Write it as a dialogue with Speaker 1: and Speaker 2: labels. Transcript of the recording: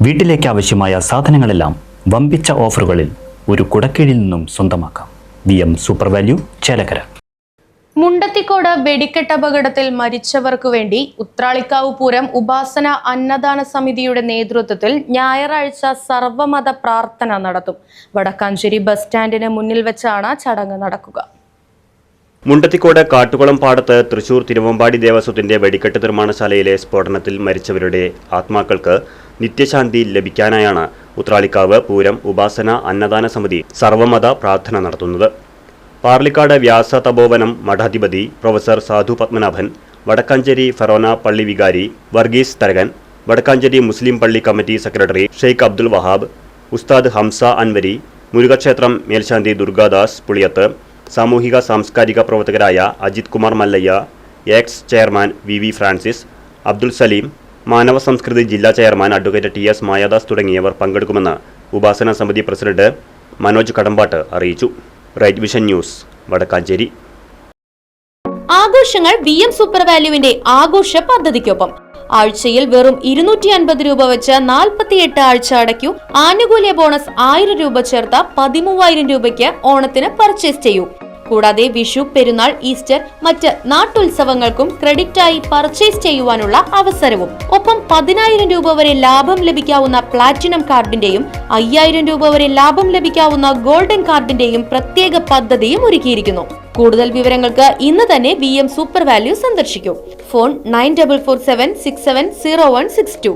Speaker 1: വീട്ടിലേക്ക് ആവശ്യമായ സാധനങ്ങളെല്ലാം വമ്പിച്ച ഓഫറുകളിൽ ഒരു കുടക്കീഴിൽ നിന്നും സ്വന്തമാക്കാം. VM super value, Chelakkara.
Speaker 2: Mundathikode വെടിക്കെട്ട് അപകടത്തിൽ മരിച്ചവർക്കു വേണ്ടി ഉത്രാളിക്കാവ് പൂരം ഉപാസന അന്നദാന സമിതിയുടെ നേതൃത്വത്തിൽ ഞായറാഴ്ച സർവമത പ്രാർത്ഥന നടത്തും. വടക്കാഞ്ചേരി ബസ് സ്റ്റാൻഡിന് മുന്നിൽ വെച്ചാണ് ചടങ്ങ് നടക്കുക.
Speaker 3: മുണ്ടത്തിക്കോട് കാട്ടുകുളം പാടത്ത് തൃശൂർ തിരുവമ്പാടി ദേവസ്വത്തിന്റെ വെടിക്കെട്ട് നിർമ്മാണശാലയിലെ സ്ഫോടനത്തിൽ മരിച്ചവരുടെ ആത്മാക്കൾക്ക് നിത്യശാന്തി ലഭിക്കാനായാണ് ഉത്രാളിക്കാവ് പൂരം ഉപാസന അന്നദാന സമിതി സർവമത പ്രാർത്ഥന നടത്തുന്നത്. പാർലിക്കാട് വ്യാസ തപോവനം മഠാധിപതി പ്രൊഫസർ സാധു പത്മനാഭൻ, വടക്കാഞ്ചേരി ഫെറോന പള്ളി വികാരി വർഗീസ് തരകൻ, വടക്കാഞ്ചേരി മുസ്ലിം പള്ളി കമ്മിറ്റി സെക്രട്ടറി ഷെയ്ഖ് അബ്ദുൽ വഹാബ്, ഉസ്താദ് ഹംസ അൻവരി, മുരുകക്ഷേത്രം മേൽശാന്തി ദുർഗാദാസ് പുളിയത്ത്, സാമൂഹിക സാംസ്കാരിക പ്രവർത്തകരായ Ajith Kumar Mallayya, ex chairman VV Francis, Abdul Saleem, Manava Samskriti ജില്ലാ ചെയർമാൻ അഡ്വക്കേറ്റ് TS മായാദാസ് തുടങ്ങിയവർ പങ്കെടുക്കുമെന്ന് ഉപാസന സമിതി പ്രസിഡന്റ് മനോജ് കടമ്പാട്ട് അറിയിച്ചു. Right vision news, Vadakkanchery.
Speaker 4: ആഘോഷങ്ങൾ VM സൂപ്പർ വാല്യൂവിന്റെ ആഘോഷ പദ്ധതിക്കൊപ്പം ആഴ്ചയിൽ വെറും 250 രൂപ വെച്ച് 48 ആഴ്ച അടയ്ക്കൂ. ആനുകൂല്യ ബോണസ് 1000 രൂപ ചേർത്ത 13000 രൂപയ്ക്ക് ഓണത്തിന് പർച്ചേസ് ചെയ്യൂ. കൂടാതെ വിഷു, പെരുന്നാൾ, ഈസ്റ്റർ, മറ്റ് നാട്ടുത്സവങ്ങൾക്കും ക്രെഡിറ്റായി പർച്ചേസ് ചെയ്യുവാനുള്ള അവസരവും. ഒപ്പം 10000 രൂപ വരെ ലാഭം ലഭിക്കാവുന്ന പ്ലാറ്റിനം കാർഡിന്റെയും 5000 രൂപ വരെ ലാഭം ലഭിക്കാവുന്ന ഗോൾഡൻ കാർഡിന്റെയും പ്രത്യേക പദ്ധതിയും ഒരുക്കിയിരിക്കുന്നു. കൂടുതൽ വിവരങ്ങൾക്ക് ഇന്ന് തന്നെ VM സൂപ്പർ വാല്യൂ സന്ദർശിക്കൂ. ഫോൺ 9447670162.